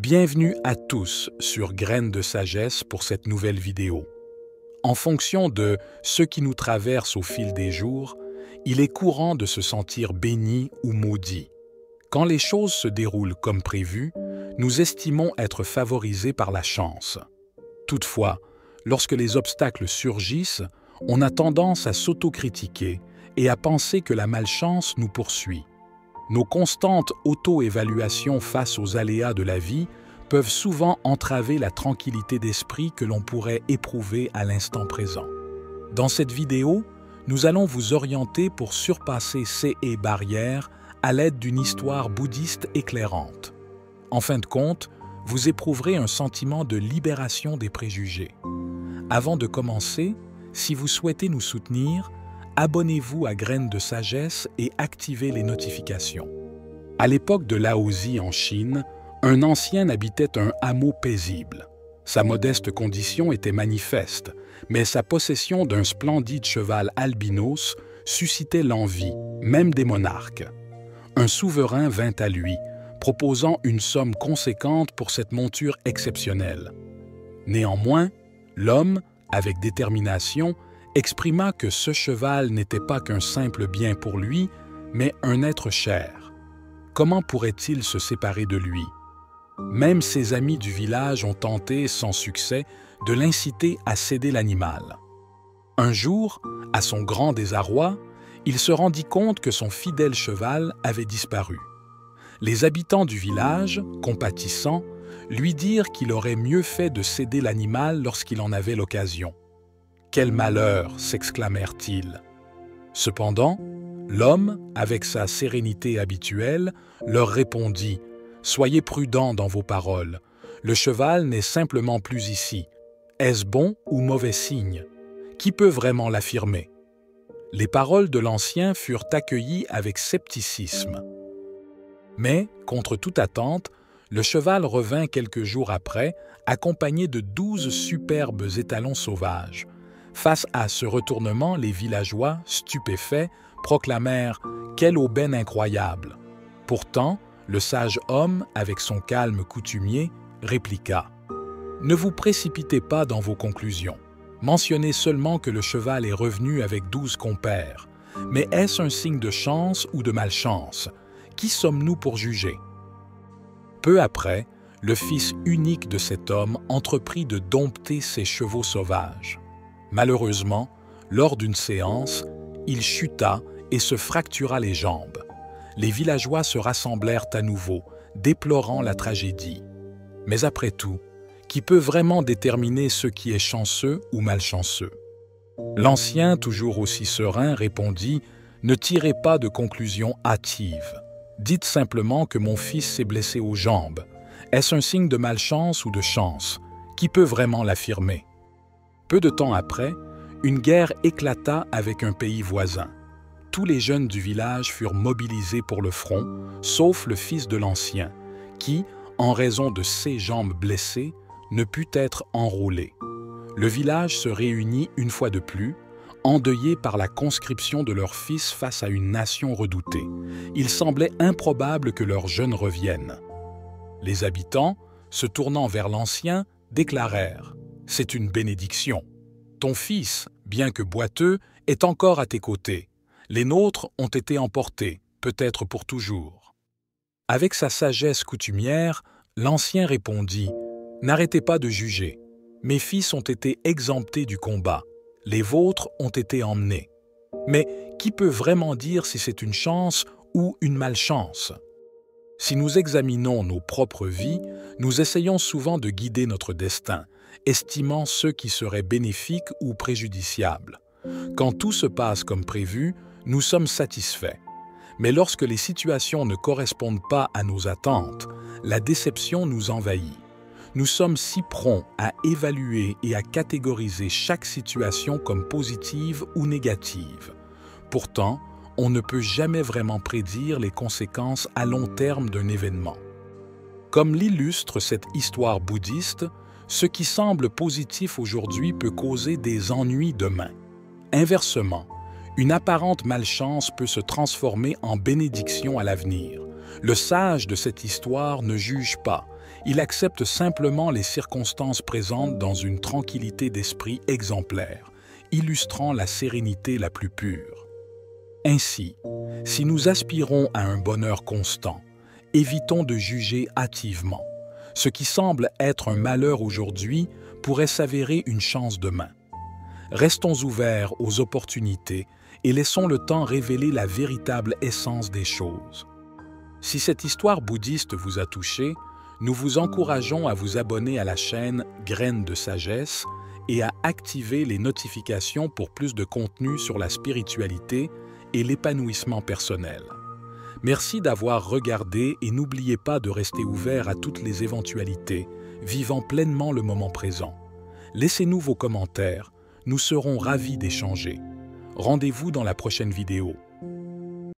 Bienvenue à tous sur Graines de Sagesse pour cette nouvelle vidéo. En fonction de ce qui nous traverse au fil des jours, il est courant de se sentir béni ou maudit. Quand les choses se déroulent comme prévu, nous estimons être favorisés par la chance. Toutefois, lorsque les obstacles surgissent, on a tendance à s'autocritiquer et à penser que la malchance nous poursuit. Nos constantes auto-évaluations face aux aléas de la vie peuvent souvent entraver la tranquillité d'esprit que l'on pourrait éprouver à l'instant présent. Dans cette vidéo, nous allons vous orienter pour surpasser ces barrières à l'aide d'une histoire bouddhiste éclairante. En fin de compte, vous éprouverez un sentiment de libération des préjugés. Avant de commencer, si vous souhaitez nous soutenir, abonnez-vous à Graines de Sagesse et activez les notifications. À l'époque de Laozi en Chine, un ancien habitait un hameau paisible. Sa modeste condition était manifeste, mais sa possession d'un splendide cheval albinos suscitait l'envie, même des monarques. Un souverain vint à lui, proposant une somme conséquente pour cette monture exceptionnelle. Néanmoins, l'homme, avec détermination, exprima que ce cheval n'était pas qu'un simple bien pour lui, mais un être cher. Comment pourrait-il se séparer de lui? Même ses amis du village ont tenté, sans succès, de l'inciter à céder l'animal. Un jour, à son grand désarroi, il se rendit compte que son fidèle cheval avait disparu. Les habitants du village, compatissants, lui dirent qu'il aurait mieux fait de céder l'animal lorsqu'il en avait l'occasion. « Quel malheur !» s'exclamèrent-ils. Cependant, l'homme, avec sa sérénité habituelle, leur répondit « Soyez prudents dans vos paroles. Le cheval n'est simplement plus ici. Est-ce bon ou mauvais signe? Qui peut vraiment l'affirmer ?» Les paroles de l'ancien furent accueillies avec scepticisme. Mais, contre toute attente, le cheval revint quelques jours après, accompagné de 12 superbes étalons sauvages. Face à ce retournement, les villageois, stupéfaits, proclamèrent « Quelle aubaine incroyable !» Pourtant, le sage homme, avec son calme coutumier, répliqua « Ne vous précipitez pas dans vos conclusions. Mentionnez seulement que le cheval est revenu avec 12 compères. Mais est-ce un signe de chance ou de malchance? Qui sommes-nous pour juger ?» Peu après, le fils unique de cet homme entreprit de dompter ses chevaux sauvages. Malheureusement, lors d'une séance, il chuta et se fractura les jambes. Les villageois se rassemblèrent à nouveau, déplorant la tragédie. Mais après tout, qui peut vraiment déterminer ce qui est chanceux ou malchanceux? L'ancien, toujours aussi serein, répondit « Ne tirez pas de conclusions hâtives. Dites simplement que mon fils s'est blessé aux jambes. Est-ce un signe de malchance ou de chance? Qui peut vraiment l'affirmer? » Peu de temps après, une guerre éclata avec un pays voisin. Tous les jeunes du village furent mobilisés pour le front, sauf le fils de l'ancien, qui, en raison de ses jambes blessées, ne put être enrôlé. Le village se réunit une fois de plus, endeuillé par la conscription de leur fils face à une nation redoutée. Il semblait improbable que leur jeune revienne. Les habitants, se tournant vers l'ancien, déclarèrent « C'est une bénédiction. Ton fils, bien que boiteux, est encore à tes côtés. Les nôtres ont été emportés, peut-être pour toujours. » Avec sa sagesse coutumière, l'ancien répondit « N'arrêtez pas de juger. Mes fils ont été exemptés du combat. Les vôtres ont été emmenés. Mais qui peut vraiment dire si c'est une chance ou une malchance? Si nous examinons nos propres vies, nous essayons souvent de guider notre destin, estimant ce qui serait bénéfique ou préjudiciable. Quand tout se passe comme prévu, nous sommes satisfaits. Mais lorsque les situations ne correspondent pas à nos attentes, la déception nous envahit. Nous sommes si prompts à évaluer et à catégoriser chaque situation comme positive ou négative. Pourtant, on ne peut jamais vraiment prédire les conséquences à long terme d'un événement. Comme l'illustre cette histoire bouddhiste, ce qui semble positif aujourd'hui peut causer des ennuis demain. Inversement, une apparente malchance peut se transformer en bénédiction à l'avenir. Le sage de cette histoire ne juge pas. Il accepte simplement les circonstances présentes dans une tranquillité d'esprit exemplaire, illustrant la sérénité la plus pure. Ainsi, si nous aspirons à un bonheur constant, évitons de juger hâtivement. Ce qui semble être un malheur aujourd'hui pourrait s'avérer une chance demain. Restons ouverts aux opportunités et laissons le temps révéler la véritable essence des choses. Si cette histoire bouddhiste vous a touché, nous vous encourageons à vous abonner à la chaîne Graines de Sagesse et à activer les notifications pour plus de contenu sur la spiritualité et l'épanouissement personnel. Merci d'avoir regardé et n'oubliez pas de rester ouvert à toutes les éventualités, vivant pleinement le moment présent. Laissez-nous vos commentaires, nous serons ravis d'échanger. Rendez-vous dans la prochaine vidéo.